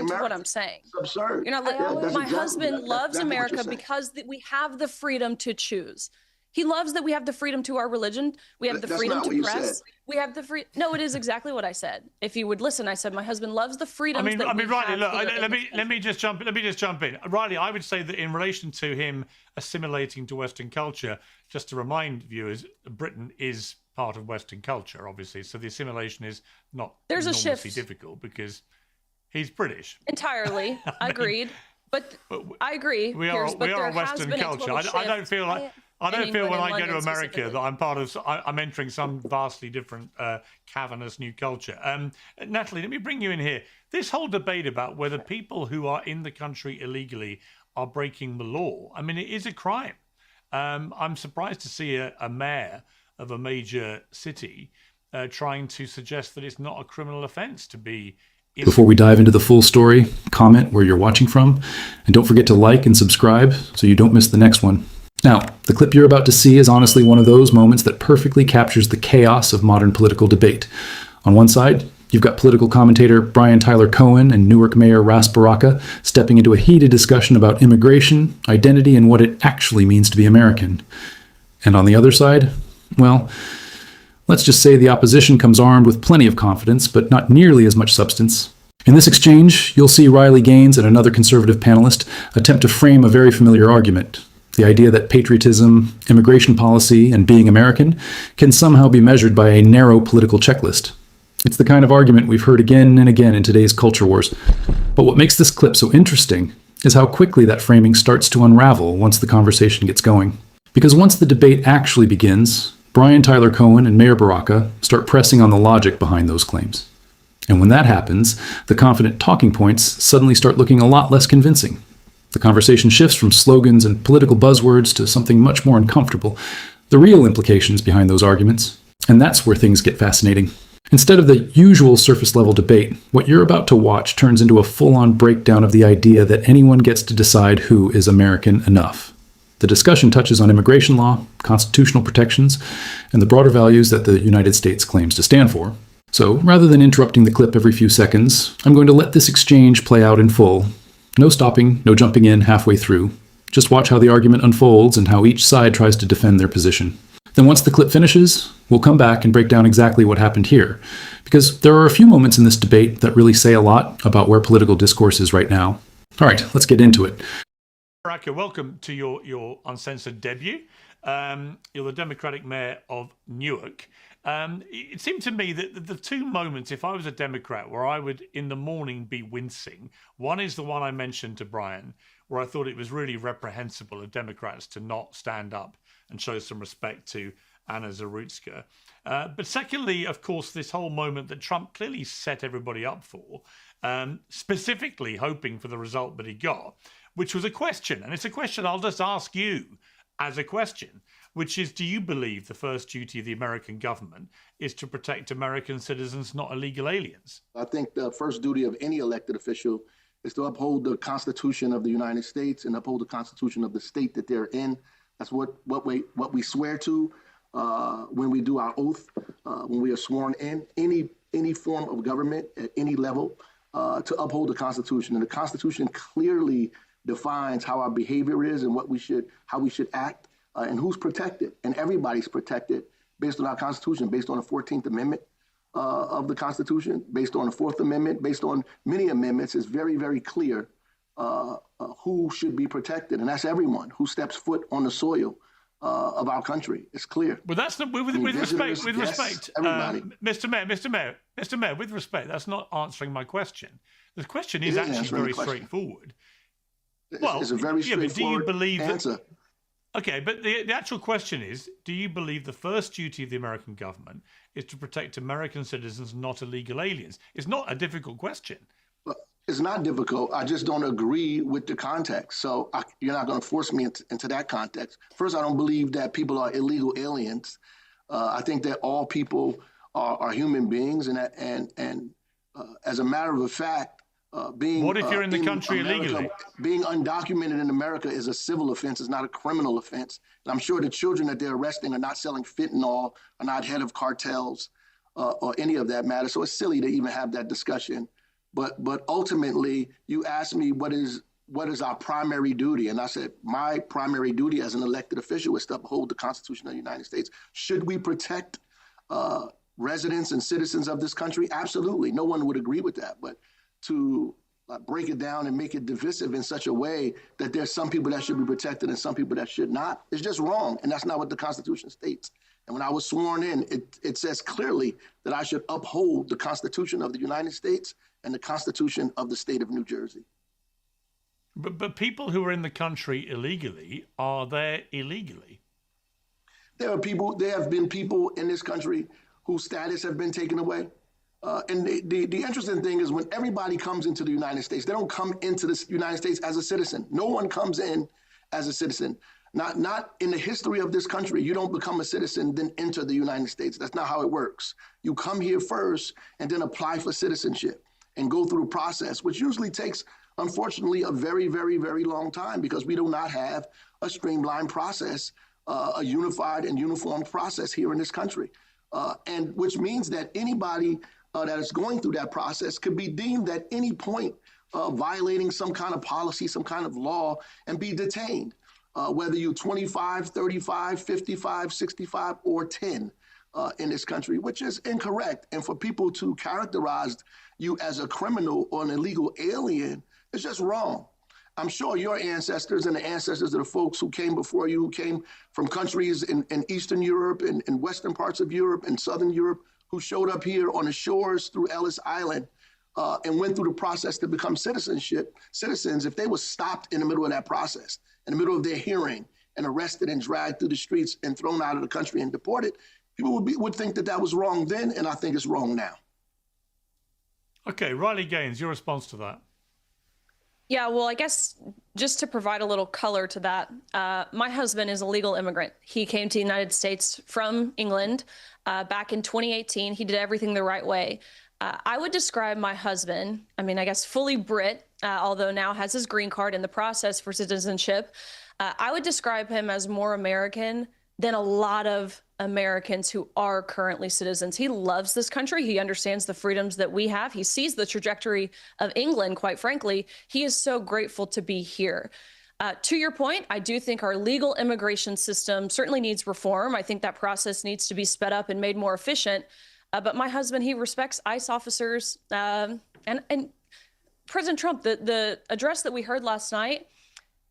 listening to what I'm saying. It's absurd. You're not. My husband loves America because we have the freedom to choose. He loves that we have the freedom to our religion. We have the freedom to press. We have the free. No, it is exactly what I said. If you would listen, I said my husband loves the freedom. Riley, look, let me just jump in. Riley, I would say that in relation to him assimilating to Western culture, just to remind viewers, Britain is part of Western culture, obviously. So the assimilation is not enormously difficult because he's British. Entirely, agreed. But I agree. We are a Western culture. I don't feel like. I don't feel when I go to America that I'm entering some vastly different cavernous new culture. Natalie, let me bring you in here. This whole debate about whether people who are in the country illegally are breaking the law. I mean, it is a crime. I'm surprised to see a mayor of a major city trying to suggest that it's not a criminal offense to be. Before we dive into the full story, comment where you're watching from, and don't forget to like and subscribe so you don't miss the next one. Now, the clip you're about to see is honestly one of those moments that perfectly captures the chaos of modern political debate. On one side, you've got political commentator Tyler Cohen and Newark Mayor Ras Baraka stepping into a heated discussion about immigration, identity, and what it actually means to be American. And on the other side, well, let's just say the opposition comes armed with plenty of confidence, but not nearly as much substance. In this exchange, you'll see Riley Gaines and another conservative panelist attempt to frame a very familiar argument. The idea that patriotism, immigration policy, and being American can somehow be measured by a narrow political checklist. It's the kind of argument we've heard again and again in today's culture wars. But what makes this clip so interesting is how quickly that framing starts to unravel once the conversation gets going. Because once the debate actually begins, Tyler Cohen and Mayor Baraka start pressing on the logic behind those claims. And when that happens, the confident talking points suddenly start looking a lot less convincing. The conversation shifts from slogans and political buzzwords to something much more uncomfortable, the real implications behind those arguments. And that's where things get fascinating. Instead of the usual surface-level debate, what you're about to watch turns into a full-on breakdown of the idea that anyone gets to decide who is American enough. The discussion touches on immigration law, constitutional protections, and the broader values that the United States claims to stand for. So, rather than interrupting the clip every few seconds, I'm going to let this exchange play out in full. No stopping, no jumping in halfway through. Just watch how the argument unfolds and how each side tries to defend their position. Then once the clip finishes, we'll come back and break down exactly what happened here. Because there are a few moments in this debate that really say a lot about where political discourse is right now. All right, let's get into it. Baraka, welcome to your uncensored debut. You're the Democratic mayor of Newark. It seemed to me that the two moments, if I was a Democrat, where I would in the morning be wincing, one is the one I mentioned to Brian, where I thought it was really reprehensible of Democrats to not stand up and show some respect to Anna Zarutska. But secondly, of course, this whole moment that Trump clearly set everybody up for, specifically hoping for the result that he got, which was a question. And it's a question I'll just ask you as a question, which is, do you believe the first duty of the American government is to protect American citizens, not illegal aliens? I think the first duty of any elected official is to uphold the Constitution of the United States and uphold the Constitution of the state that they're in. That's what we swear to when we do our oath, when we are sworn in any form of government at any level, to uphold the Constitution. And the Constitution clearly defines how our behavior is and how we should act. And who's protected, and everybody's protected based on our Constitution, based on the 14th Amendment of the Constitution, based on the 4th Amendment, based on many amendments. It's very, very clear who should be protected, and that's everyone who steps foot on the soil of our country. It's clear. But that's not with respect, everybody. Mr. Mayor, with respect, that's not answering my question. The question is actually very straightforward. It's a very straightforward but do you believe answer. Okay, but the actual question is, do you believe the first duty of the American government is to protect American citizens, not illegal aliens? It's not a difficult question. It's not difficult. I just don't agree with the context. So you're not going to force me into that context. First, I don't believe that people are illegal aliens. I think that all people are human beings. And as a matter of fact, what if you're in the country illegally? Being undocumented in America is a civil offense. It's not a criminal offense. And I'm sure the children that they're arresting are not selling fentanyl, are not head of cartels, or any of that matter. So it's silly to even have that discussion But ultimately, you asked me what is our primary duty, and I said my primary duty as an elected official is to uphold the Constitution of the United States. Should we protect residents and citizens of this country? Absolutely, no one would agree with that. But to break it down and make it divisive in such a way that there's some people that should be protected and some people that should not, is just wrong, and that's not what the Constitution states. And when I was sworn in, it says clearly that I should uphold the Constitution of the United States and the Constitution of the state of New Jersey. But people who are in the country illegally are there illegally. There have been people in this country whose status have been taken away. And the interesting thing is when everybody comes into the United States, they don't come into the United States as a citizen. No one comes in as a citizen. Not in the history of this country. You don't become a citizen, then enter the United States. That's not how it works. You come here first and then apply for citizenship and go through a process, which usually takes, unfortunately, a very, very, very long time because we do not have a streamlined process, a unified and uniform process here in this country. And which means that anybody that is going through that process could be deemed at any point violating some kind of policy, some kind of law, and be detained. Whether you're 25, 35, 55, 65, or 10 in this country, which is incorrect. And for people to characterize you as a criminal or an illegal alien is just wrong. I'm sure your ancestors and the ancestors of the folks who came before you, who came from countries in Eastern Europe and Western parts of Europe and Southern Europe, who showed up here on the shores through Ellis Island and went through the process to become citizens, if they were stopped in the middle of that process, in the middle of their hearing, and arrested and dragged through the streets and thrown out of the country and deported, people would think that was wrong then, and I think it's wrong now. Okay, Riley Gaines, your response to that? Yeah, well, I guess just to provide a little color to that, my husband is a legal immigrant. He came to the United States from England back in 2018. He did everything the right way. I would describe my husband, I mean, I guess fully Brit, although now has his green card in the process for citizenship. I would describe him as more American than a lot of Americans who are currently citizens. He loves this country. He understands the freedoms that we have. He sees the trajectory of England, quite frankly. He is so grateful to be here. To your point, I do think our legal immigration system certainly needs reform. I think that process needs to be sped up and made more efficient. But my husband, he respects ICE officers. And President Trump, the address that we heard last night,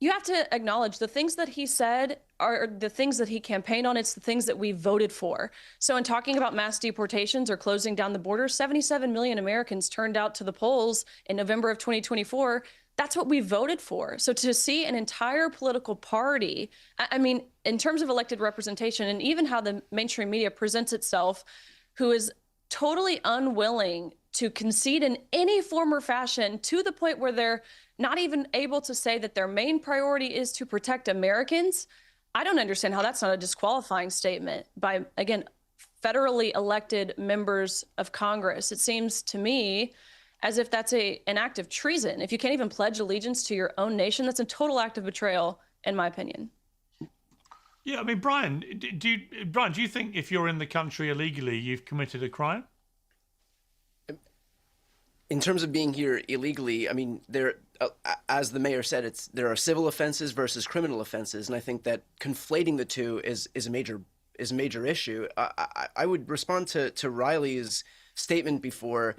you have to acknowledge the things that he said are the things that he campaigned on. It's the things that we voted for. So in talking about mass deportations or closing down the border, 77 million Americans turned out to the polls in November of 2024. That's what we voted for. So to see an entire political party, I mean, in terms of elected representation and even how the mainstream media presents itself, who is totally unwilling to concede in any form or fashion to the point where they're not even able to say that their main priority is to protect Americans. I don't understand how that's not a disqualifying statement by, again, federally elected members of Congress. It seems to me as if that's an act of treason. If you can't even pledge allegiance to your own nation, that's a total act of betrayal, in my opinion. Yeah, I mean, Brian, do you think if you're in the country illegally, you've committed a crime? In terms of being here illegally, I mean, as the mayor said, there are civil offenses versus criminal offenses, and I think that conflating the two is a major issue. I would respond to Riley's statement before.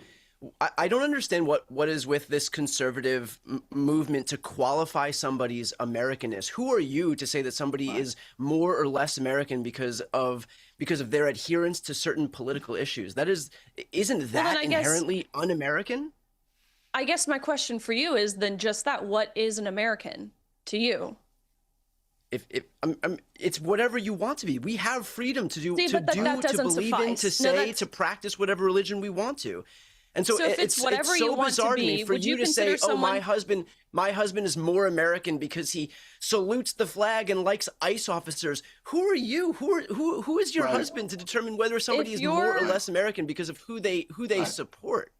I don't understand what is with this conservative movement to qualify somebody's Americanness. Who are you to say that somebody is more or less American because of their adherence to certain political issues? Isn't that inherently un-American? I guess my question for you is then just that: what is an American to you? It's whatever you want to be. We have freedom to do, to believe in, to say, to practice whatever religion we want to. And so it's so bizarre to me for you to say, someone... oh, my husband is more American because he salutes the flag and likes ICE officers. Who are you? Who is your husband to determine whether somebody is more or less American because of who they support?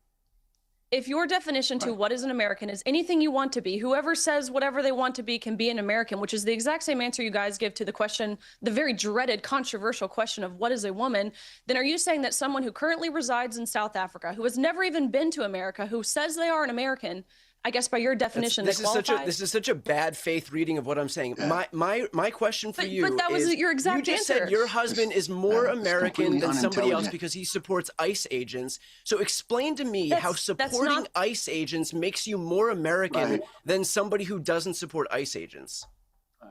if your definition to what is an American is anything you want to be, whoever says whatever they want to be can be an American, which is the exact same answer you guys give to the question, the very dreaded, controversial question of what is a woman, then are you saying that someone who currently resides in South Africa, who has never even been to America, who says they are an American, I guess by your definition, this is such a bad faith reading of what I'm saying. Yeah. My question for you but that was your exact you just answer. Said your husband is more American than somebody else because he supports ICE agents. So explain to me how supporting ICE agents makes you more American than somebody who doesn't support ICE agents.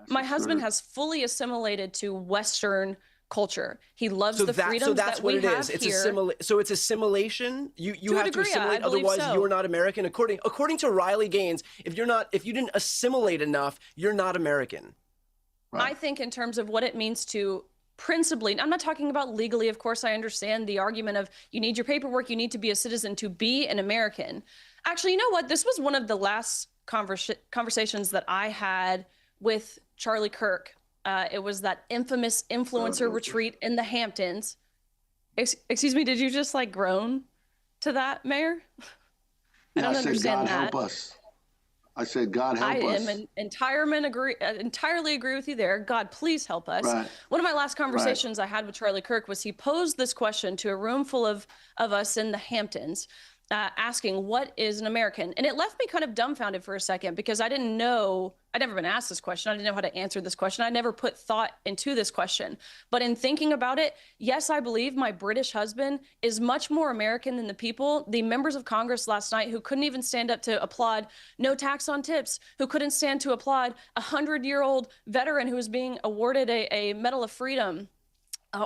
My husband has fully assimilated to Western culture. He loves the freedoms that we have here. So it's assimilation. You have to assimilate, otherwise you're not American. According to Riley Gaines, if you didn't assimilate enough, you're not American. Right. I think in terms of what it means to principally, I'm not talking about legally, of course. I understand the argument of you need your paperwork, you need to be a citizen to be an American. Actually, you know what? This was one of the last conversations that I had with Charlie Kirk. It was that infamous influencer retreat in the Hamptons. Excuse me, did you just like groan to that, Mayor? I don't understand that. Help us. I said, God help us. I entirely agree with you there. God, please help us. Right. One of my last conversations I had with Charlie Kirk was he posed this question to a room full of us in the Hamptons, asking what is an American? And it left me kind of dumbfounded for a second because I didn't know, I'd never been asked this question. I didn't know how to answer this question. I never put thought into this question. But in thinking about it, yes, I believe my British husband is much more American than the members of Congress last night who couldn't even stand up to applaud no tax on tips, who couldn't stand to applaud a 100-year-old veteran who was being awarded a Medal of Freedom,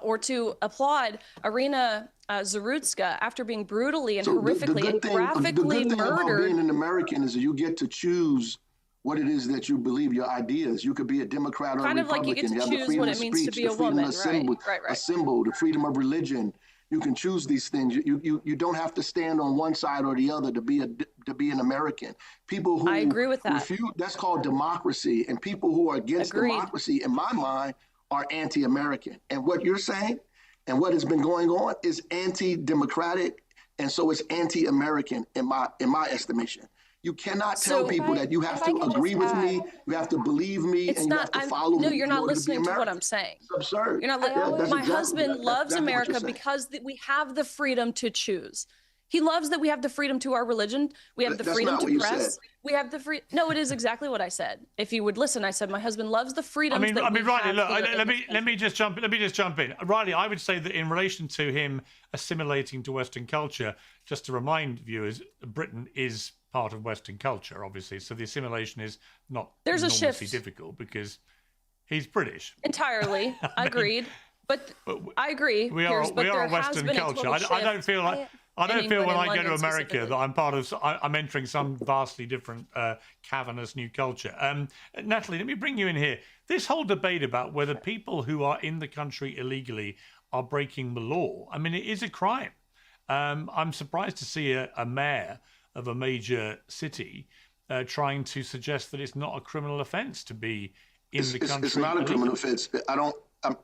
or to applaud Irina Zarutska after being brutally and horrifically and graphically murdered. The good thing about being an American is that you get to choose what it is that you believe, your ideas. You could be a Democrat or a Republican. Kind of like you get to choose what it means to be a woman, right. Assemble, the freedom of religion. You can choose these things. You don't have to stand on one side or the other to be an American. People who I agree with that. That's called democracy. And people who are against democracy, in my mind, are anti-American. And what you're saying and what has been going on is anti-democratic, and so it's anti-American in my estimation. You cannot tell people that you have to agree with me, you have to believe me, and you have to follow me. No, you're not listening to what I'm saying. It's absurd. You're not. My husband loves America because we have the freedom to choose. He loves that we have the freedom to our religion. We have the freedom to press. We have the free. No, it is exactly what I said. If you would listen, I said my husband loves the freedom. Riley, look. Let me just jump in. Riley, I would say that in relation to him assimilating to Western culture, just to remind viewers, Britain is part of Western culture, obviously. So the assimilation is not enormously difficult because he's British. Entirely agreed. But I agree. We are a Western culture. I don't feel like. I don't feel when I go to America that I'm entering some vastly different cavernous new culture. Natalie, let me bring you in here. This whole debate about whether people who are in the country illegally are breaking the law. I mean, it is a crime. I'm surprised to see a mayor of a major city trying to suggest that it's not a criminal offense to be in the country. It's not a criminal offense.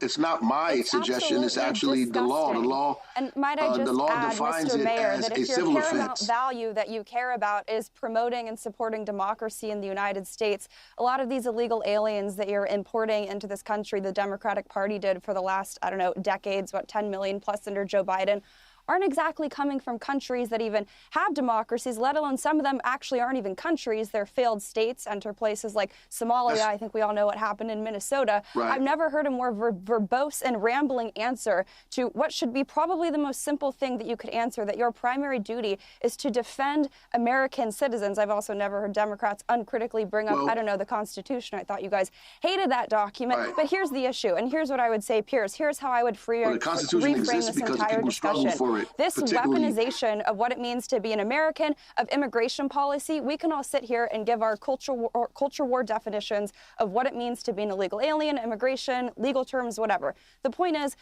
It's not my suggestion. It's actually the law. The law. And might I just add, Mr. Mayor, that if your paramount value that you care about is promoting and supporting democracy in the United States, a lot of these illegal aliens that you're importing into this country, the Democratic Party did for the last, decades, 10 million plus under Joe Biden, aren't exactly coming from countries that even have democracies, let alone some of them actually aren't even countries. They're failed states, enter places like Somalia. I think we all know what happened in Minnesota. Right. I've never heard a more verbose and rambling answer to what should be probably the most simple thing that you could answer, that your primary duty is to defend American citizens. I've also never heard Democrats uncritically bring up, the Constitution. I thought you guys hated that document. Right. But here's the issue, and here's what I would say, Pierce. Here's how I would reframe this entire discussion. This weaponization of what it means to be an American, of immigration policy, we can all sit here and give our culture war definitions of what it means to be an illegal alien, immigration, legal terms, whatever. The point is,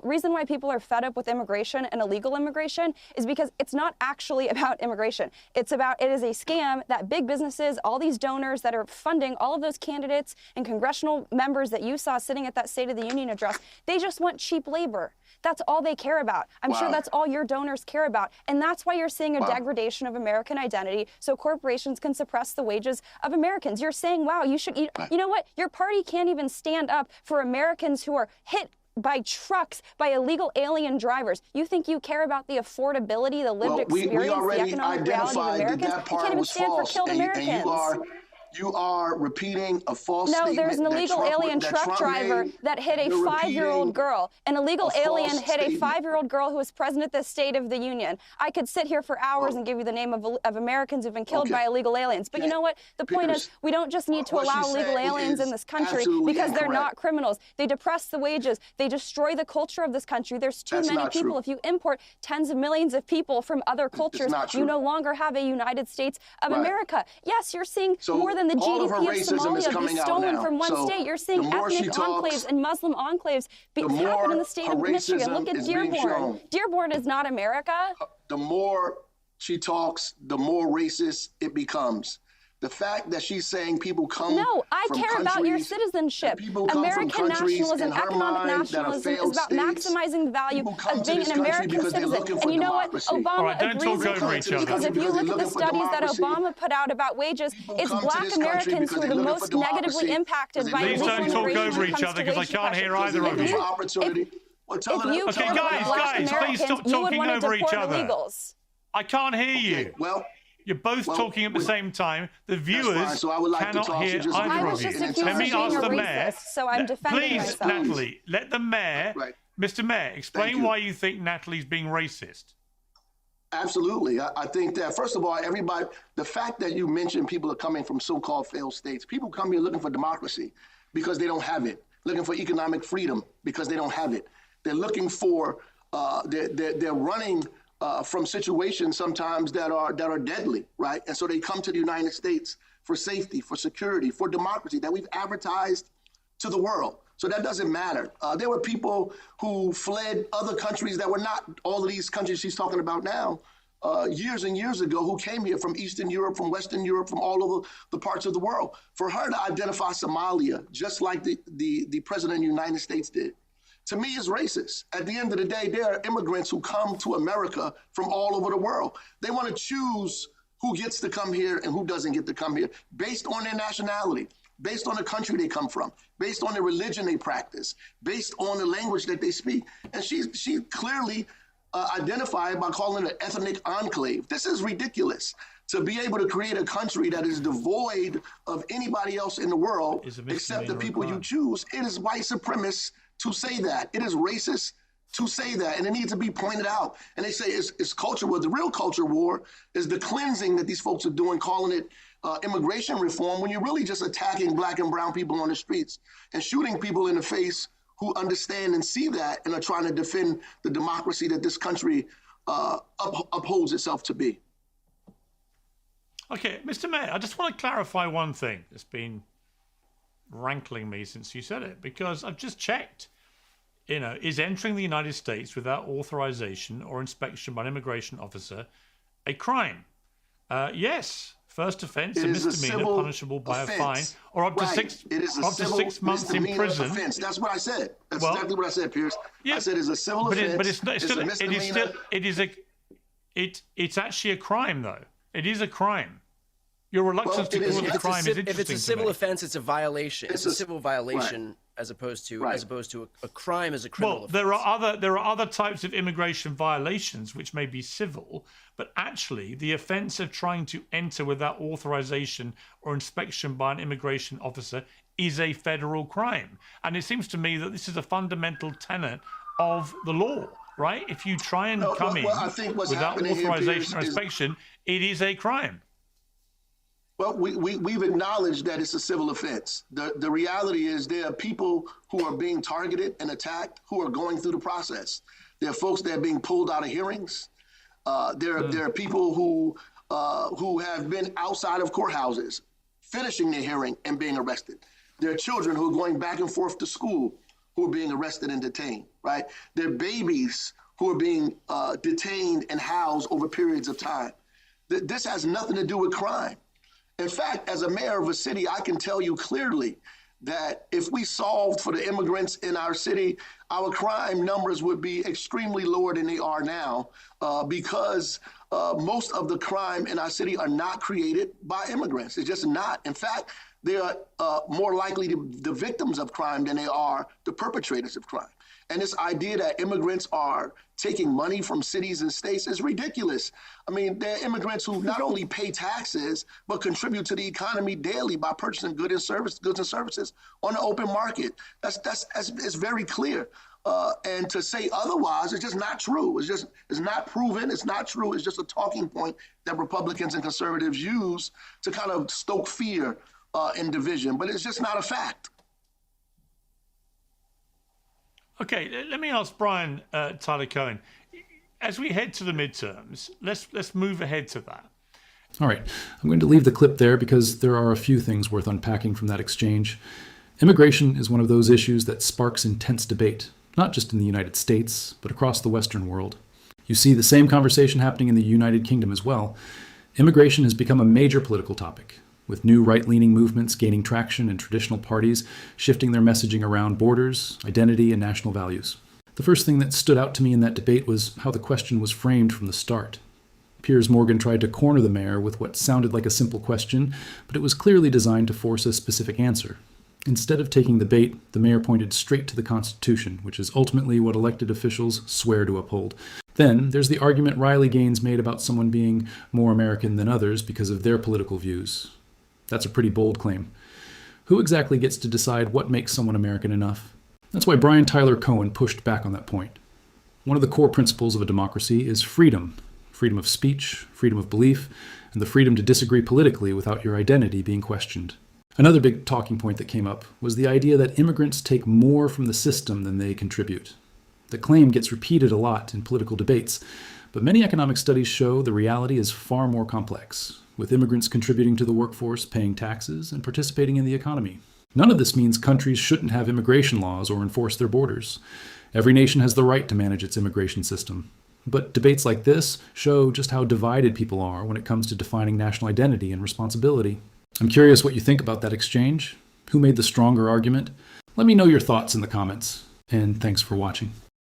reason why people are fed up with immigration and illegal immigration is because it's not actually about immigration. It is a scam that big businesses, all these donors that are funding all of those candidates and congressional members that you saw sitting at that State of the Union address, they just want cheap labor. That's all they care about. I'm sure that's that's all your donors care about. And that's why you're seeing a degradation of American identity, so corporations can suppress the wages of Americans. You're saying, wow, you know what? Your party can't even stand up for Americans who are hit by trucks, by illegal alien drivers. You think you care about the affordability, the lived experience, the economic reality of Americans? You can't even stand for killed Americans. You are repeating a false statement. No, there's an illegal alien truck driver that hit a 5-year-old girl. An illegal alien hit a 5-year-old girl who was president of the State of the Union. I could sit here for hours and give you the name of Americans who've been killed by illegal aliens. But you know what? The point is, we don't just need to allow illegal aliens in this country because they're not criminals. They depress the wages. They destroy the culture of this country. There's too many people. If you import tens of millions of people from other cultures, you no longer have a United States of America. Yes, you're seeing more than the GDP of Somalia be stolen from one state. You're seeing ethnic enclaves and Muslim enclaves happen in the state of Michigan. Look at Dearborn. Dearborn is not America. The more she talks, the more racist it becomes. The fact that she's saying people come No, I care about your citizenship. American nationalism, economic nationalism is about maximizing the value of being an American citizen. And you know what? Obama agrees with you, because if you look at the studies that Obama put out about wages, it's Black Americans who are the most negatively impacted by illegal immigration. Please don't talk over each other, because I can't hear either of you. Okay, guys, please stop talking over each other. I can't hear you. Well, you're both talking at the same time. The viewers cannot hear either of you. Let me ask the mayor. So I'm defending myself. Please, Natalie, let the mayor, Mr. Mayor, explain why you think Natalie's being racist. Absolutely. I think that, first of all, everybody, the fact that you mentioned people are coming from so-called failed states, people come here looking for democracy because they don't have it, looking for economic freedom because they don't have it. They're looking for, they're running from situations sometimes that are deadly, right? And so they come to the United States for safety, for security, for democracy that we've advertised to the world. So that doesn't matter. There were people who fled other countries that were not all of these countries she's talking about now, years and years ago, who came here from Eastern Europe, from Western Europe, from all over the parts of the world. For her to identify Somalia, just like the President of the United States did, to me is racist. At the end of the day, there are immigrants who come to America from all over the world. They want to choose who gets to come here and who doesn't get to come here based on their nationality, based on the country they come from, based on the religion they practice, based on the language that they speak. And she clearly identified by calling it an ethnic enclave. This is ridiculous. To be able to create a country that is devoid of anybody else in the world except the people you choose, it is white supremacist to say that. It is racist to say that, and it needs to be pointed out. And they say it's culture war. The real culture war is the cleansing that these folks are doing, calling it immigration reform, when you're really just attacking Black and brown people on the streets and shooting people in the face who understand and see that and are trying to defend the democracy that this country upholds itself to be. Okay, Mr. Mayor, I just want to clarify one thing that's been rankling me since you said it, because I've just checked. You know, is entering the United States without authorization or inspection by an immigration officer a crime? Yes. First offence, a misdemeanor, punishable by a fine or up to 6 months in prison. Offense. That's what I said. That's exactly what I said, Pierce. Yeah, I said it's a civil offense. But it's actually a crime, though. It is a crime. Your reluctance to call it a crime is interesting. If it's a civil offense, it's a violation. It's a civil violation, as opposed to a crime as a criminal offense. There are other types of immigration violations which may be civil, but actually the offence of trying to enter without authorization or inspection by an immigration officer is a federal crime. And it seems to me that this is a fundamental tenet of the law, right? If you try and come in without authorization or inspection, it is a crime. Well, we've acknowledged that it's a civil offense. The reality is there are people who are being targeted and attacked who are going through the process. There are folks that are being pulled out of hearings. There are people who have been outside of courthouses, finishing their hearing and being arrested. There are children who are going back and forth to school who are being arrested and detained, right? There are babies who are being detained and housed over periods of time. This has nothing to do with crime. In fact, as a mayor of a city, I can tell you clearly that if we solved for the immigrants in our city, our crime numbers would be extremely lower than they are now, because most of the crime in our city are not created by immigrants. It's just not. In fact, they are more likely the victims of crime than they are the perpetrators of crime. And this idea that immigrants are taking money from cities and states is ridiculous. I mean, they're immigrants who not only pay taxes, but contribute to the economy daily by purchasing goods and services on the open market. It's very clear. And to say otherwise is just not true. It's not proven. It's not true. It's just a talking point that Republicans and conservatives use to kind of stoke fear and division, but it's just not a fact. Okay, let me ask Brian Tyler Cohen. As we head to the midterms, let's move ahead to that. All right, I'm going to leave the clip there because there are a few things worth unpacking from that exchange. Immigration is one of those issues that sparks intense debate, not just in the United States, but across the Western world. You see the same conversation happening in the United Kingdom as well. Immigration has become a major political topic, with new right-leaning movements gaining traction and traditional parties shifting their messaging around borders, identity, and national values. The first thing that stood out to me in that debate was how the question was framed from the start. Piers Morgan tried to corner the mayor with what sounded like a simple question, but it was clearly designed to force a specific answer. Instead of taking the bait, the mayor pointed straight to the Constitution, which is ultimately what elected officials swear to uphold. Then there's the argument Riley Gaines made about someone being more American than others because of their political views. That's a pretty bold claim. Who exactly gets to decide what makes someone American enough? That's why Brian Tyler Cohen pushed back on that point. One of the core principles of a democracy is freedom. Freedom of speech, freedom of belief, and the freedom to disagree politically without your identity being questioned. Another big talking point that came up was the idea that immigrants take more from the system than they contribute. The claim gets repeated a lot in political debates, but many economic studies show the reality is far more complex, with immigrants contributing to the workforce, paying taxes, and participating in the economy. None of this means countries shouldn't have immigration laws or enforce their borders. Every nation has the right to manage its immigration system. But debates like this show just how divided people are when it comes to defining national identity and responsibility. I'm curious what you think about that exchange. Who made the stronger argument? Let me know your thoughts in the comments, and thanks for watching.